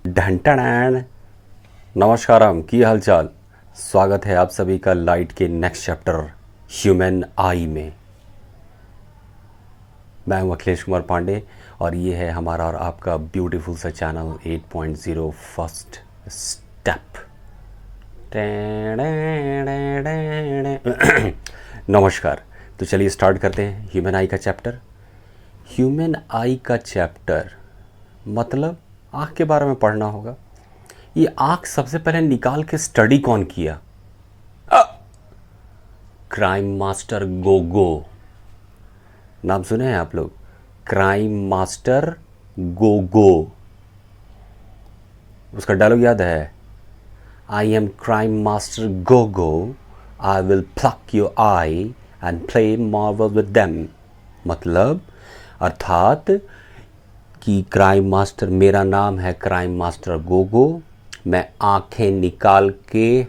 ढंटन नमस्कारम की हालचाल। स्वागत है आप सभी का लाइट के नेक्स्ट चैप्टर ह्यूमन आई में। मैं हूं अखिलेश कुमार पांडे और ये है हमारा और आपका ब्यूटीफुल सा चैनल 8.0 फर्स्ट स्टेप। नमस्कार। तो चलिए स्टार्ट करते हैं ह्यूमन आई का चैप्टर। ह्यूमन आई का चैप्टर मतलब आँख के बारे में पढ़ना होगा। ये आँख सबसे पहले निकाल के स्टडी कौन किया? Crime master Gogo. नाम सुने हैं आप लोग? Crime master Gogo. उसका डायलॉग याद है? I am crime master Gogo, I will pluck your eye and play marble with them. मतलब अर्थात कि क्राइम मास्टर, मेरा नाम है क्राइम मास्टर गोगो, मैं आंखें निकाल के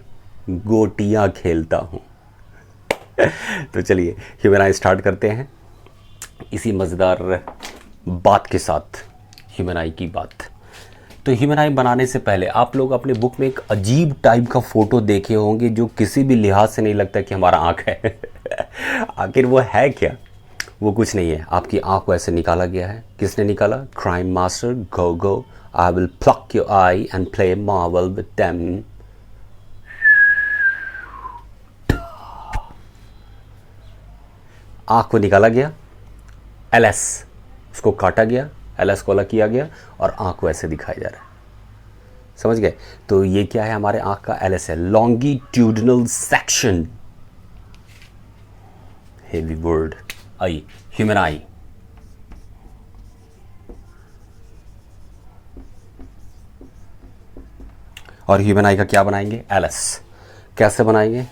गोटियां खेलता हूँ। तो चलिए ह्यूमन आई स्टार्ट करते हैं इसी मज़ेदार बात के साथ। ह्यूमन आई की बात। तो ह्यूमन आई बनाने से पहले आप लोग अपने बुक में एक अजीब टाइप का फ़ोटो देखे होंगे जो किसी भी लिहाज से नहीं लगता कि हमारा आँख है। आखिर वो है क्या? वो कुछ नहीं है, आपकी आँख को ऐसे निकाला गया है। किसने निकाला? Crime master Gogo, I will pluck your eye and play marble with them. आँख को निकाला गया, एलएस उसको काटा गया, एलएस को अलग किया गया और आँख को ऐसे दिखाया जा रहा है। समझ गए? तो ये क्या है? हमारे आँख का एलएस है, longitudinal section. Heavy word. Eye, human eye. और ह्यूमन आई का क्या बनाएंगे? एलएस। कैसे बनाएंगे?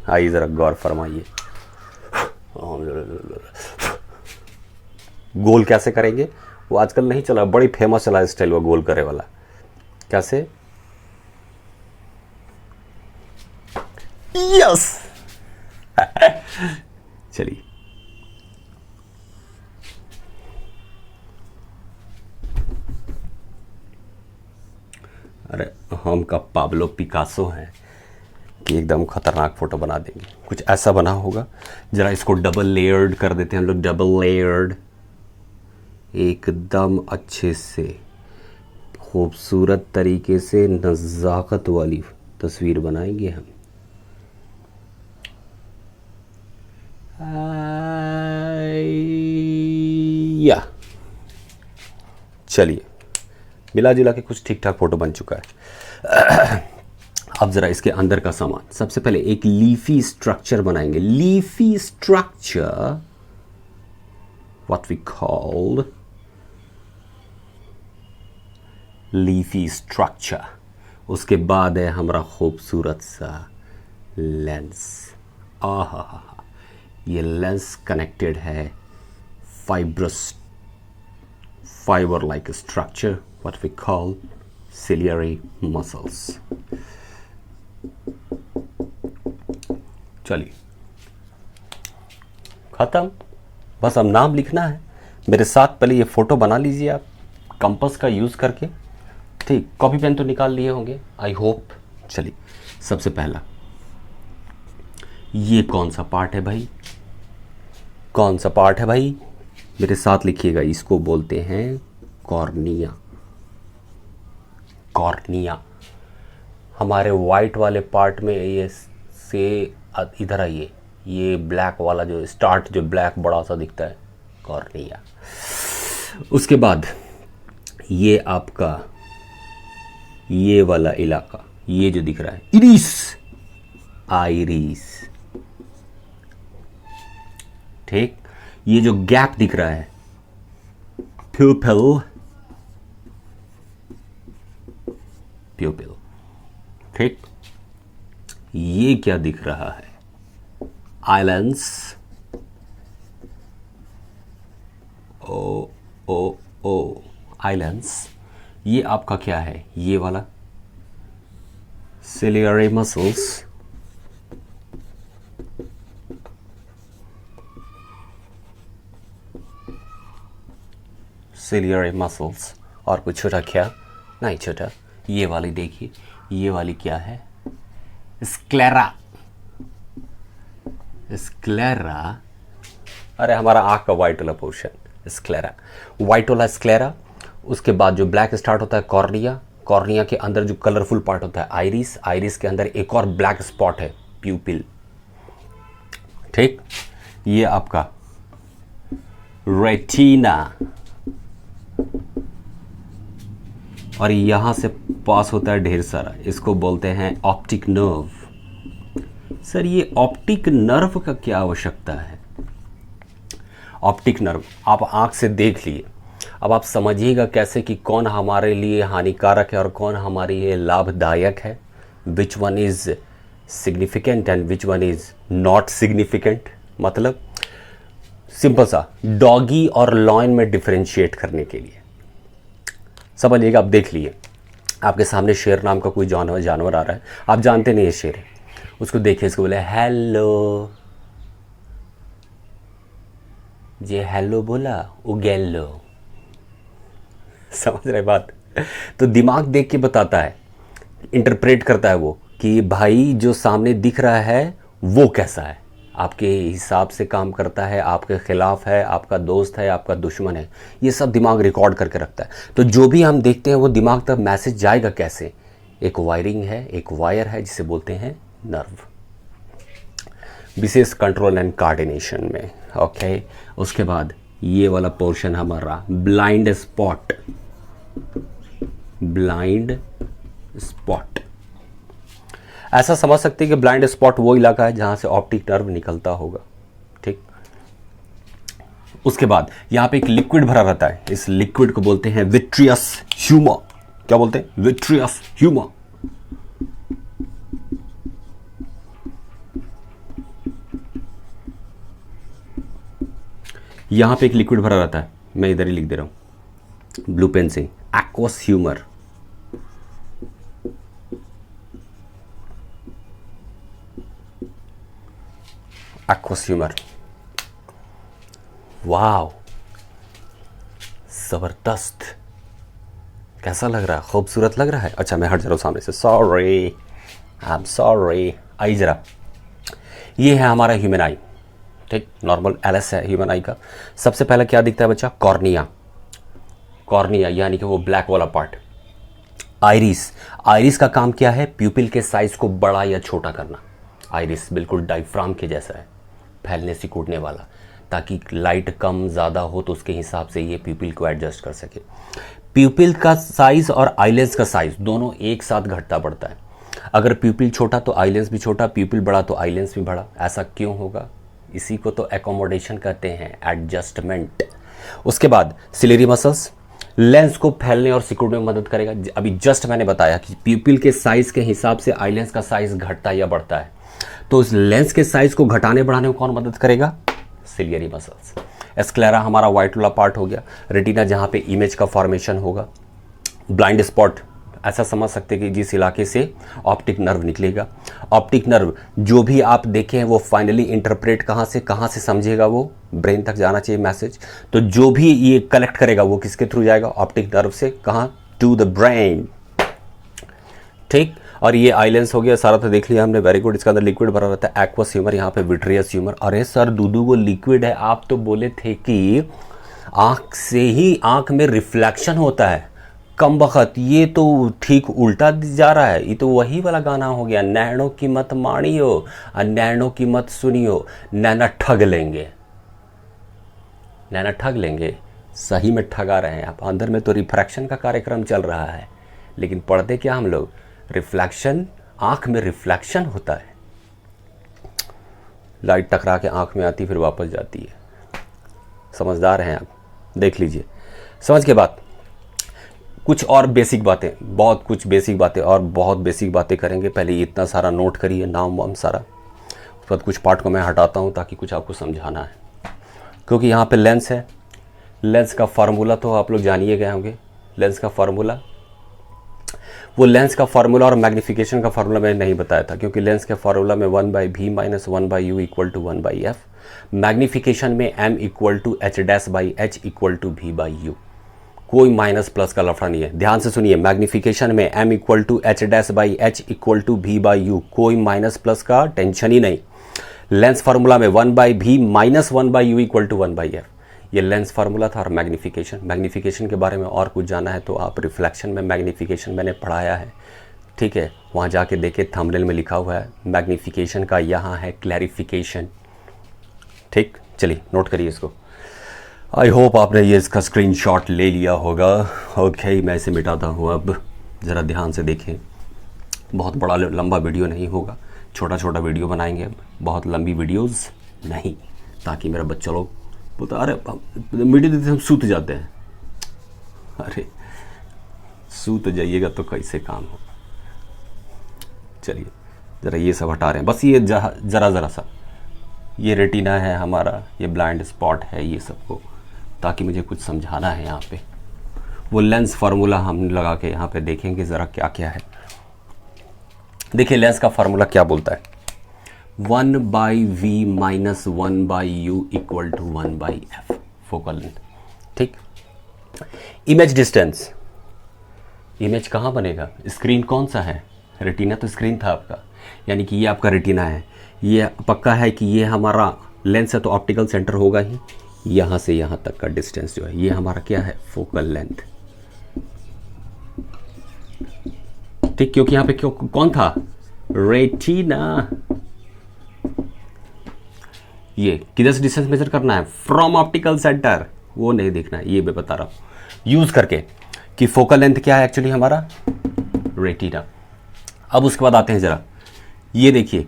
आइए ज़रा गौर फरमाइए। गोल कैसे करेंगे? वो आजकल नहीं चला, बड़ी फेमस चला स्टाइल वो गोल करे वाला। कैसे? यस। चलिए अरे हम का पाब्लो पिकासो हैं कि एकदम खतरनाक फोटो बना देंगे। कुछ ऐसा बना होगा। जरा इसको डबल लेयर्ड कर देते हैं हम लोग। डबल लेयर्ड एकदम अच्छे से खूबसूरत तरीके से नज़ाकत वाली तस्वीर बनाएंगे हम। या चलिए मिला जुला के कुछ ठीक ठाक फोटो बन चुका है। अब ज़रा इसके अंदर का सामान। सबसे पहले एक लीफी स्ट्रक्चर बनाएंगे। Leafy structure, what we called leafy structure. उसके बाद है हमारा खूबसूरत सा लेंस। आहा, ये लेंस कनेक्टेड है fibrous fiber like a structure, what we call ciliary muscles. चलिए खत्म, बस अब नाम लिखना है। मेरे साथ पहले ये फोटो बना लीजिए आप कंपास का यूज करके। ठीक, कॉपी पेन तो निकाल लिए होंगे आई होप। चलिए सबसे पहला ये कौन सा पार्ट है भाई? कौन सा पार्ट है भाई? मेरे साथ लिखिएगा। इसको बोलते हैं कॉर्निया। कॉर्निया हमारे वाइट वाले पार्ट में ये से इधर आइए, ये ब्लैक वाला जो स्टार्ट, जो ब्लैक बड़ा सा दिखता है, कॉर्निया। उसके बाद ये आपका ये वाला इलाका, ये जो दिख रहा है इरिस, आइरिस। ठीक, ये जो गैप दिख रहा है प्यूपिल, प्यूपिल। ठीक, ये क्या दिख रहा है? आइलैंड्स। ओ ओ ओ आइलैंड्स। ये आपका क्या है? ये वाला सिलियरी मसल्स। Ciliary muscles. और कुछ छोटा क्या? नहीं छोटा, ये वाली देखिए, ये वाली क्या है, स्क्लेरा। स्क्लेरा, अरे हमारा आँख का वाइट वाला पोर्शन, स्क्लेरा, वाइट वाला स्क्लेरा। उसके बाद जो ब्लैक स्टार्ट होता है कॉर्निया, कॉर्निया के अंदर जो कलरफुल पार्ट होता है आइरिस, आइरिस के अंदर एक और ब्लैक स्पॉट है प्यूपिल। ठीक, ये आपका रेटिना, और यहां से पास होता है ढेर सारा, इसको बोलते हैं ऑप्टिक नर्व। सर ये ऑप्टिक नर्व का क्या आवश्यकता है? ऑप्टिक नर्व आप आंख से देख लिए, अब आप समझिएगा कैसे कि कौन हमारे लिए हानिकारक है और कौन हमारे लिए लाभदायक है, which one is significant and which one is not significant. मतलब सिंपल सा डॉगी और लॉयन में डिफरेंशिएट करने के लिए समझिएगा। आप देख लिए, आपके सामने शेर नाम का कोई जानवर आ रहा है, आप जानते नहीं है शेर है, उसको देखिए, इसको बोले हेलो, ये हेलो बोला उगेलो, समझ रहे बात? तो दिमाग देख के बताता है, इंटरप्रेट करता है वो कि भाई जो सामने दिख रहा है वो कैसा है, आपके हिसाब से काम करता है, आपके खिलाफ है, आपका दोस्त है, आपका दुश्मन है, ये सब दिमाग रिकॉर्ड करके रखता है। तो जो भी हम देखते हैं वो दिमाग तक मैसेज जाएगा कैसे? एक वायरिंग है, एक वायर है जिसे बोलते हैं नर्व, विशेष कंट्रोल एंड कोऑर्डिनेशन में। ओके, उसके बाद ये वाला पोर्शन हमारा ब्लाइंड स्पॉट, ब्लाइंड स्पॉट, ऐसा समझ सकते हैं कि ब्लाइंड स्पॉट वो इलाका है जहां से ऑप्टिक नर्व निकलता होगा। ठीक, उसके बाद यहां पे एक लिक्विड भरा रहता है, इस लिक्विड को बोलते हैं विट्रियस ह्यूमर। क्या बोलते हैं? Vitreous humour. यहां पे एक लिक्विड भरा रहता है, मैं इधर ही लिख दे रहा हूं ब्लू पेन से, एक्वस ह्यूमर। एक्वस ह्यूमर, वाव, जबरदस्त, कैसा लग रहा है? खूबसूरत लग रहा है। अच्छा मैं हट जा रहा हूं सामने से, सॉरी, आई एम सॉरी। आई जरा, ये है हमारा ह्यूमन आई। ठीक, नॉर्मल एलएस है ह्यूमन आई का। सबसे पहले क्या दिखता है बच्चा? कॉर्निया, कॉर्निया यानी कि वो ब्लैक वाला पार्ट। आइरिस, आइरिस का काम क्या है? प्यूपिल के साइज को बड़ा या छोटा करना। आइरिस बिल्कुल डायफ्राम के जैसा है, फैलने सिकुड़ने वाला, ताकि लाइट कम ज़्यादा हो तो उसके हिसाब से ये प्यूपिल को एडजस्ट कर सके। प्यूपिल का साइज और आईलेंस का साइज दोनों एक साथ घटता बढ़ता है। अगर प्यूपिल छोटा तो आईलेंस भी छोटा, प्यूपिल बड़ा तो आईलेंस भी बड़ा। ऐसा क्यों होगा? इसी को तो एकोमोडेशन कहते हैं, एडजस्टमेंट। उसके बाद सिलेरी मसल्स लेंस को फैलने और सिकुड़ने में मदद करेगा। अभी जस्ट मैंने बताया कि प्यूपिल के साइज के हिसाब से आईलेंस का साइज घटता या बढ़ता है, तो उस लेंस के साइज को घटाने बढ़ाने में कौन मदद करेगा? Ciliary muscles. एस्क्लेरा हमारा व्हाइट वाला पार्ट हो गया। रेटिना जहाँ पे इमेज का फॉर्मेशन होगा। ब्लाइंड स्पॉट ऐसा समझ सकते हैं कि जिस इलाके से ऑप्टिक नर्व निकलेगा। ऑप्टिक नर्व जो भी आप देखें हैं वो फाइनली इंटरप्रेट कहाँ से समझेगा? वो ब्रेन तक जाना चाहिए मैसेज। तो जो भी ये कलेक्ट करेगा वो किसके थ्रू जाएगा? ऑप्टिक नर्व से। कहाँ? To the brain. ठीक, और ये आइलेंस हो गया सारा, तो देख लिया हमने, वेरी गुड। इसके अंदर लिक्विड भरा रहता है, एक्वस ह्यूमर, यहाँ पे विट्रियस ह्यूमर। अरे सर दूधू वो लिक्विड है, आप तो बोले थे कि आँख से ही आँख में रिफ्लेक्शन होता है। कम बखत, ये तो ठीक उल्टा जा रहा है। ये तो वही वाला गाना हो गया, नैनों की मत मानियो और नैनों की मत सुनियो, नैना ठग लेंगे। नैना ठग लेंगे, सही में ठगा रहे हैं आप। अंदर में तो रिफ्रैक्शन का कार्यक्रम चल रहा है, लेकिन पढ़ते क्या हम लोग? रिफ्लेक्शन। आंख में रिफ्लेक्शन होता है, लाइट टकरा के आंख में आती फिर वापस जाती है। समझदार हैं आप, देख लीजिए। समझ के बाद कुछ और बेसिक बातें, बहुत कुछ बेसिक बातें और बहुत बेसिक बातें करेंगे। पहले इतना सारा नोट करिए, नाम वाम सारा। उसके बाद कुछ पार्ट को मैं हटाता हूँ ताकि कुछ आपको समझाना है, क्योंकि यहाँ पे लेंस है। लेंस का फार्मूला तो आप लोग जानिए गए होंगे। लेंस का फार्मूला, वो लेंस का फार्मूला और मैग्नीफिकेशन का फार्मूला मैंने नहीं बताया था, क्योंकि लेंस के फार्मूला में 1/v - 1/u = 1/f। मैग्नीफिकेशन में m = h' / h = v/u। कोई माइनस प्लस का लफड़ा नहीं है। ध्यान से सुनिए, मैग्निफिकेशन में m equal to H dash by H equal to V by U, कोई माइनस प्लस का टेंशन ही नहीं। लेंस फार्मूला में 1 by V minus 1 by U equal to 1 by F, ये लेंस फार्मूला था। और मैग्निफिकेशन के बारे में और कुछ जाना है तो आप रिफ्लेक्शन में मैग्निफिकेशन मैंने पढ़ाया है, ठीक है, वहाँ जाके देखे, थंबनेल में लिखा हुआ है मैग्निफिकेशन का, यहाँ है क्लैरिफिकेशन। ठीक, चलिए नोट करिए इसको। आई होप आपने ये इसका स्क्रीनशॉट ले लिया होगा। ओके, मैं इसे मिटाता हूँ अब, ज़रा ध्यान से देखें। बहुत बड़ा लंबा वीडियो नहीं होगा, छोटा छोटा वीडियो बनाएंगे अब, बहुत लंबी वीडियोस नहीं, ताकि मेरा बच्चा लोग बोलता अरे वीडियो देते हम सूत जाते हैं। अरे सूत जाइएगा तो कैसे काम हो। चलिए ज़रा ये सब हटा रहे हैं, बस ये ज़रा सा ये रेटिना है हमारा, ये ब्लाइंड स्पॉट है, ये सबको ताकि मुझे कुछ समझाना है यहाँ पे। वो लेंस फार्मूला हम लगा के यहाँ पे देखेंगे ज़रा क्या क्या है। देखिए लेंस का फार्मूला क्या बोलता है, 1 by V minus 1 by U equal to 1 by F focal length. ठीक, इमेज डिस्टेंस, इमेज कहाँ बनेगा, स्क्रीन कौन सा है, रेटिना तो स्क्रीन था आपका, यानी कि ये आपका रेटिना है। ये पक्का है कि ये हमारा लेंस है तो ऑप्टिकल सेंटर होगा ही। यहाँ से यहाँ तक का डिस्टेंस जो है ये हमारा क्या है, फोकल लेंथ। ठीक, क्योंकि यहाँ पे क्यों कौन था, रेटिना। ये किधर से डिस्टेंस मेजर करना है, फ्रॉम ऑप्टिकल सेंटर, वो नहीं देखना है, ये मैं बता रहा हूँ यूज करके कि फोकल लेंथ क्या है एक्चुअली हमारा, रेटिना। अब उसके बाद आते हैं जरा, ये देखिए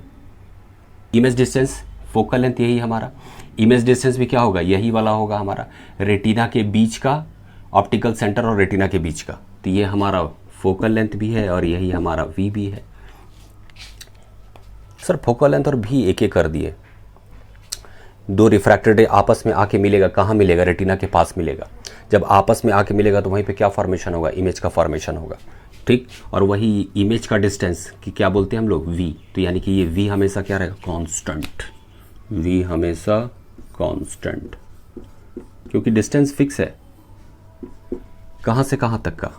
इमेज डिस्टेंस, फोकल लेंथ यही हमारा, इमेज डिस्टेंस भी क्या होगा, यही वाला होगा हमारा, रेटिना के बीच का, ऑप्टिकल सेंटर और रेटिना के बीच का। तो ये हमारा फोकल लेंथ भी है और यही हमारा वी भी है। सर फोकल लेंथ और भी एक एक कर दिए, दो रिफ्रैक्टेड रे आपस में आके मिलेगा, कहाँ मिलेगा, रेटिना के पास मिलेगा। जब आपस में आके मिलेगा तो वहीं पे क्या फॉर्मेशन होगा, इमेज का फॉर्मेशन होगा। ठीक, और वही इमेज का डिस्टेंस कि क्या बोलते हैं हम लोग, वी। तो यानी कि ये वी हमेशा क्या रहेगा, कांस्टेंट, वी हमेशा कांस्टेंट, क्योंकि डिस्टेंस फिक्स है। कहाँ से कहाँ तक का,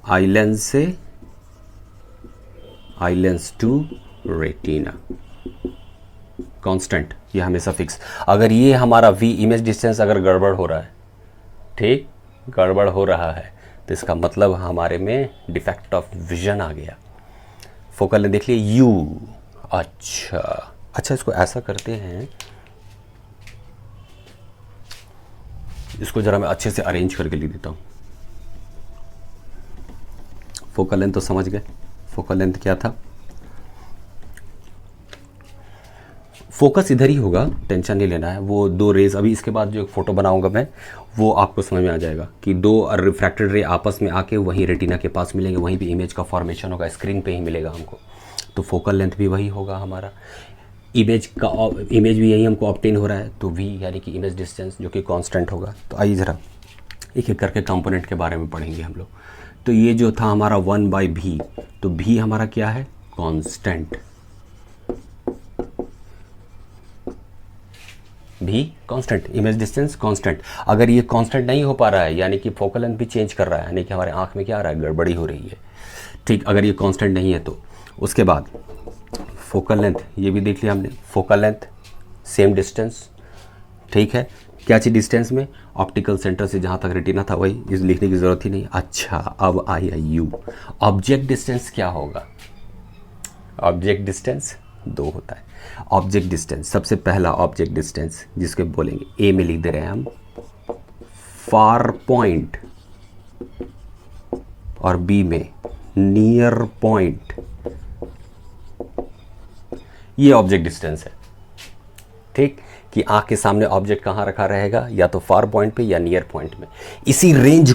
आई लेंस से eye lens to retina, constant, ये हमेशा फिक्स। अगर ये हमारा वी इमेज डिस्टेंस अगर गड़बड़ हो रहा है, ठीक, गड़बड़ हो रहा है, तो इसका मतलब हमारे में डिफेक्ट ऑफ विजन आ गया। फोकल ने देख लिया यू, अच्छा इसको ऐसा करते हैं, इसको जरा मैं अच्छे से अरेंज करके लिख देता हूँ। फोकल लेंथ तो समझ गए, फोकल लेंथ क्या था, फोकस इधर ही होगा, टेंशन नहीं लेना है। वो दो रेज, अभी इसके बाद जो एक फ़ोटो बनाऊंगा मैं, वो आपको समझ में आ जाएगा कि दो रिफ्रैक्टेड रे आपस में आके वहीं रेटिना के पास मिलेंगे, वहीं भी इमेज का फॉर्मेशन होगा, स्क्रीन पे ही मिलेगा हमको। तो फोकल लेंथ भी वही होगा हमारा, इमेज भी यही हमको ऑब्टेन हो रहा है, तो वी यानी कि इमेज डिस्टेंस जो कि कांस्टेंट होगा। तो आइए ज़रा एक एक करके कंपोनेंट के बारे में पढ़ेंगे हम लोग। तो ये जो था हमारा 1 बाई भी, तो भी हमारा क्या है, कांस्टेंट, भी कांस्टेंट, इमेज डिस्टेंस कांस्टेंट। अगर ये कांस्टेंट नहीं हो पा रहा है, यानी कि फोकल लेंथ भी चेंज कर रहा है, यानी कि हमारे आंख में क्या आ रहा है, गड़बड़ी हो रही है। ठीक, अगर ये कांस्टेंट नहीं है तो उसके बाद फोकल लेंथ, ये भी देख लिया हमने, फोकल लेंथ सेम डिस्टेंस, ठीक है, क्या चीज़ डिस्टेंस में, ऑप्टिकल सेंटर से जहाँ तक रेटिना था वही, इस लिखने की ज़रूरत ही नहीं। अच्छा, अब आई यू, ऑब्जेक्ट डिस्टेंस क्या होगा, ऑब्जेक्ट डिस्टेंस 2 होता है। ऑब्जेक्ट डिस्टेंस, सबसे पहला ऑब्जेक्ट डिस्टेंस जिसको बोलेंगे, ए में लिख दे रहे हैं हम, फार पॉइंट, और बी में नियर पॉइंट, ये ऑब्जेक्ट डिस्टेंस है। ठीक, कि आंख के सामने ऑब्जेक्ट कहाँ रखा रहेगा, या तो फार पॉइंट पे या नियर पॉइंट में। इसी रेंज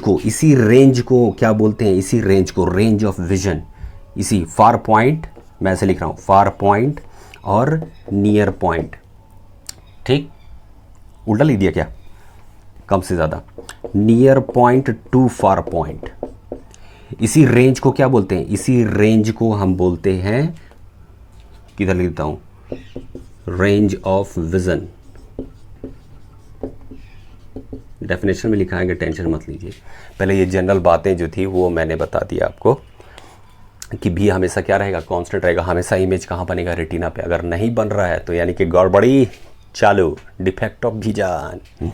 को क्या बोलते हैं, इसी रेंज को रेंज ऑफ विजन, इसी फार पॉइंट, मैं ऐसे लिख रहा हूँ, फार पॉइंट और नियर पॉइंट। ठीक, उल्टा लिख दिया क्या, कम से ज़्यादा, near point two far point. इसी रेंज को क्या बोलते हैं, इसी रेंज को हम बोलते हैं, किधर लिखता हूँ, रेंज ऑफ विजन। डेफिनेशन में लिखाएंगे, टेंशन मत लीजिए। पहले ये जनरल बातें जो थी वो मैंने बता दिया आपको कि भी हमेशा क्या रहेगा, कांस्टेंट रहेगा। हमेशा इमेज कहाँ बनेगा, रेटिना पे। अगर नहीं बन रहा है तो यानी कि गड़बड़ी चालू, defect of vision.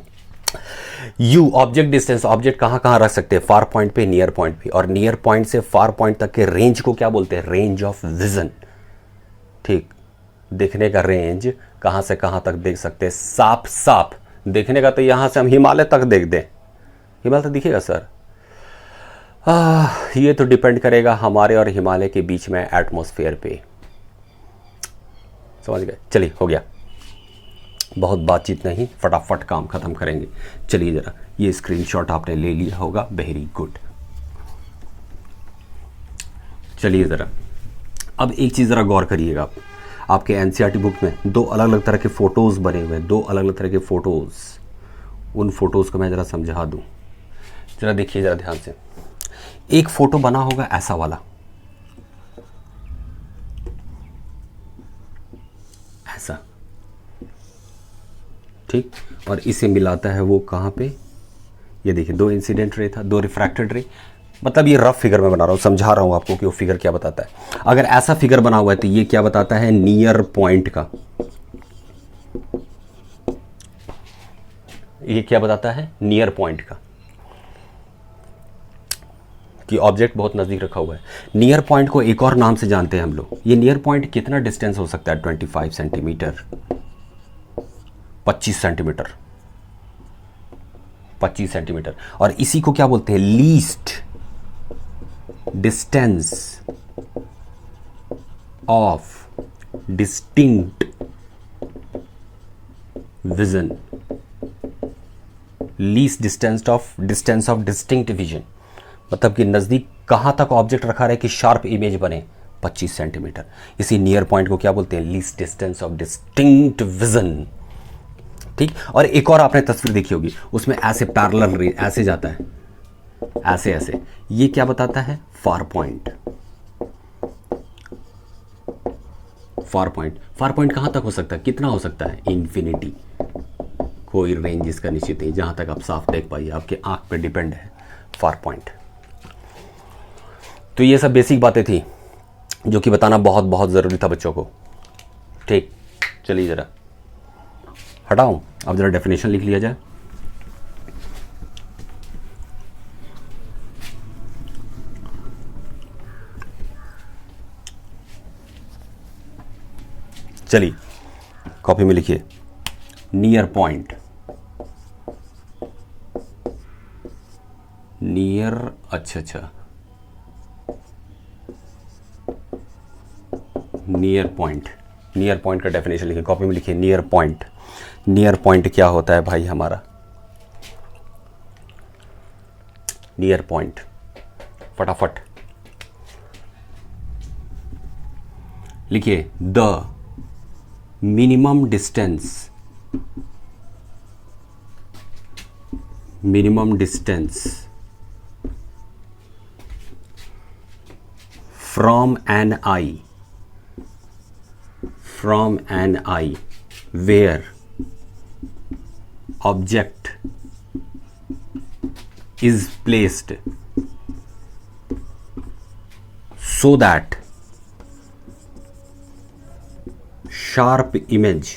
You object distance, object कहाँ कहाँ रख सकते हैं, फार पॉइंट पे, नियर पॉइंट पे। और नियर पॉइंट से फार पॉइंट तक के रेंज को क्या बोलते हैं, रेंज ऑफ विजन। ठीक, देखने का रेंज कहाँ से कहाँ तक देख सकते हैं, साफ साफ देखने का। तो यहाँ से हम हिमालय तक देख दें, हिमालय तक दिखेगा सर। ये तो डिपेंड करेगा हमारे और हिमालय के बीच में एटमॉस्फेयर पे। समझ गए, चलिए हो गया, बहुत बातचीत नहीं, फटाफट काम खत्म करेंगे। चलिए जरा, ये स्क्रीनशॉट आपने ले लिया होगा, वेरी गुड। चलिए ज़रा अब एक चीज़ ज़रा गौर करिएगा आप। आपके एनसीईआरटी बुक में दो अलग अलग तरह के फ़ोटोज़ बने हुए हैं, दो अलग अलग तरह के फ़ोटोज़। उन फ़ोटोज़ को मैं ज़रा समझा दूँ, ज़रा देखिए ज़रा ध्यान से। एक फ़ोटो बना होगा ऐसा वाला, ऐसा, ठीक। और इसे मिलाता है वो कहाँ पे, ये देखिए, दो इंसिडेंट रे था, दो रिफ्रैक्टेड रे। मतलब ये रफ फिगर में बना रहा हूँ, समझा रहा हूँ आपको कि वो फिगर क्या बताता है। अगर ऐसा फिगर बना हुआ है तो ये क्या बताता है, नियर पॉइंट का। ये क्या बताता है, नियर पॉइंट का, कि ऑब्जेक्ट बहुत नज़दीक रखा हुआ है। नियर पॉइंट को एक और नाम से जानते हैं हम लोग। ये नियर पॉइंट कितना डिस्टेंस हो सकता है, 25 सेंटीमीटर, 25 सेंटीमीटर, 25 सेंटीमीटर। और इसी को क्या बोलते हैं, least distance of distinct vision. Least distance of distinct vision, मतलब कि नज़दीक कहाँ तक ऑब्जेक्ट रखा रहे कि शार्प इमेज बने, 25 सेंटीमीटर। इसी नियर पॉइंट को क्या बोलते हैं, least distance of distinct vision. ठीक। और एक और आपने तस्वीर देखी होगी, उसमें ऐसे पैरेलल रे ऐसे जाता है, ऐसे ऐसे। ये क्या बताता है, far point. Far point, far point कहाँ तक हो सकता है, कितना हो सकता है, इन्फिनिटी। कोई रेंज इसका निश्चित नहीं, जहाँ तक आप साफ देख पाइए, आपके आंख पे डिपेंड है फार पॉइंट। तो ये सब बेसिक बातें थी जो कि बताना बहुत बहुत ज़रूरी था बच्चों को। ठीक, चलिए ज़रा हटाऊं, अब ज़रा डेफिनेशन लिख लिया जाए। चलिए कॉपी में लिखिए, नियर पॉइंट, नियर, अच्छा, नियर पॉइंट, नियर पॉइंट का डेफिनेशन लिखिए, कॉपी में लिखिए, नियर पॉइंट। नियर पॉइंट क्या होता है भाई हमारा, नियर पॉइंट, फटाफट लिखिए, the minimum distance from an eye where object is placed so that sharp image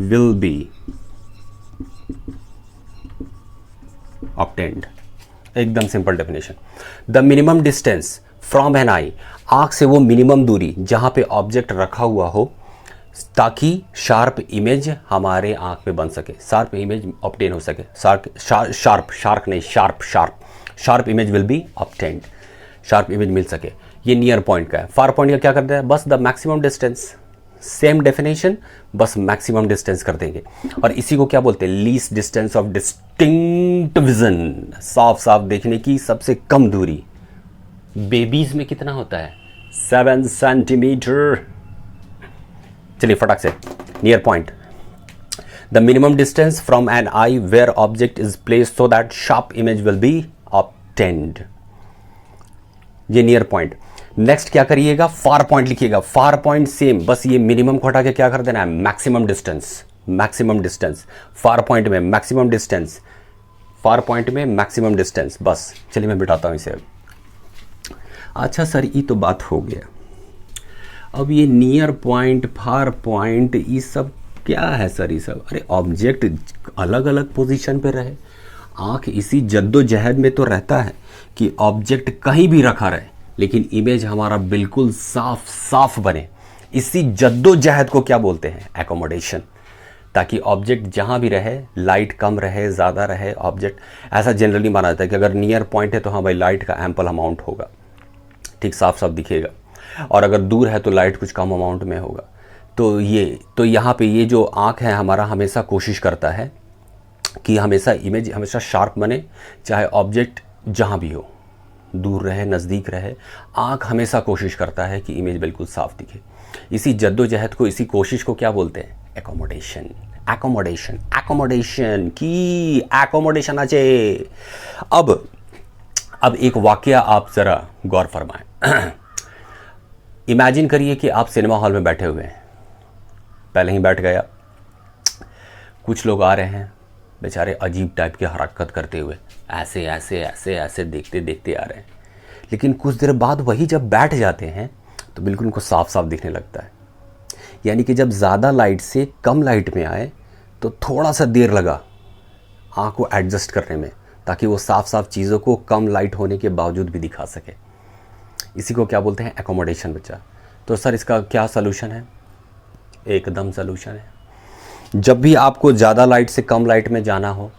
will be obtained। एकदम simple definition. The minimum distance from an eye, आंख से वो मिनिमम दूरी जहां पे ऑब्जेक्ट रखा हुआ हो, ताकि शार्प इमेज हमारे आंख पे बन सके, शार्प इमेज ऑब्टेन हो सके। Sharp image will be obtained, sharp image मिल सके। ये नियर पॉइंट का है। फार पॉइंट का क्या करता है, बस the maximum distance, same definition, बस मैक्सिमम डिस्टेंस कर देंगे। और इसी को क्या बोलते हैं, least distance of distinct vision, साफ साफ देखने की सबसे कम दूरी। बेबीज में कितना होता है, 7 सेंटीमीटर। चलिए फटाक से, near point, the minimum distance from an eye where object is placed so that sharp image will be obtained. ये नियर पॉइंट। नेक्स्ट क्या करिएगा, फार पॉइंट लिखिएगा, फार पॉइंट सेम, बस ये मिनिमम को हटा के क्या कर देना है, maximum distance, maximum distance, far point में मैक्सिमम डिस्टेंस, फार पॉइंट में मैक्सिमम डिस्टेंस, बस। चलिए मैं बिठाता हूँ इसे अब। अच्छा सर ये तो बात हो गया, अब ये नियर पॉइंट, फार पॉइंट, ये सब क्या है सर ये सब? अरे ऑब्जेक्ट अलग अलग पोजीशन पे रहे, आँख इसी जद्दोजहद में तो रहता है कि ऑब्जेक्ट कहीं भी रखा रहे लेकिन इमेज हमारा बिल्कुल साफ साफ बने। इसी जद्दोजहद को क्या बोलते हैं, एकोमोडेशन, ताकि ऑब्जेक्ट जहाँ भी रहे, लाइट कम रहे ज़्यादा रहे, ऑब्जेक्ट ऐसा जनरली माना जाता है कि अगर नियर पॉइंट है तो हाँ भाई लाइट का एम्पल अमाउंट होगा, ठीक साफ साफ दिखेगा, और अगर दूर है तो लाइट कुछ कम अमाउंट में होगा। तो यहाँ पे ये जो आँख है हमारा हमेशा कोशिश करता है कि हमेशा इमेज हमेशा शार्प बने, चाहे ऑब्जेक्ट जहाँ भी हो, दूर रहे नज़दीक रहे, आँख हमेशा कोशिश करता है कि इमेज बिल्कुल साफ दिखे। इसी जद्दोजहद को, इसी कोशिश को क्या बोलते हैं, एकोमोडेशन। एकोमोडेशन, एकोमोडेशन की एकोमोडेशन आचे। अब एक वाकया आप ज़रा गौर फरमाएं। इमेजिन करिए कि आप सिनेमा हॉल में बैठे हुए हैं, पहले ही बैठ गया, कुछ लोग आ रहे हैं बेचारे अजीब टाइप की हरकत करते हुए, ऐसे ऐसे ऐसे ऐसे देखते देखते आ रहे हैं, लेकिन कुछ देर बाद वही जब बैठ जाते हैं तो बिल्कुल उनको साफ साफ दिखने लगता है। यानी कि जब ज़्यादा लाइट से कम लाइट में आए तो थोड़ा सा देर लगा आँख को एडजस्ट करने में, ताकि वो साफ साफ चीज़ों को कम लाइट होने के बावजूद भी दिखा सके। इसी को क्या बोलते हैं, एकोमोडेशन बच्चा। तो सर इसका क्या सलूशन है, एकदम सलूशन है। जब भी आपको ज़्यादा लाइट से कम लाइट में जाना हो,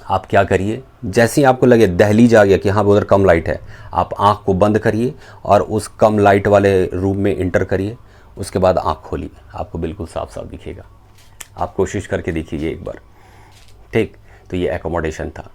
आप क्या करिए, जैसे ही आपको लगे दहलीज आ गया कि हाँ उधर कम लाइट है, आप आँख को बंद करिए और उस कम लाइट वाले रूम में इंटर करिए, उसके बाद आँख खोलिए, आपको बिल्कुल साफ साफ दिखेगा। आप कोशिश करके देखिए एक बार, ठीक। तो ये एकोमोडेशन था।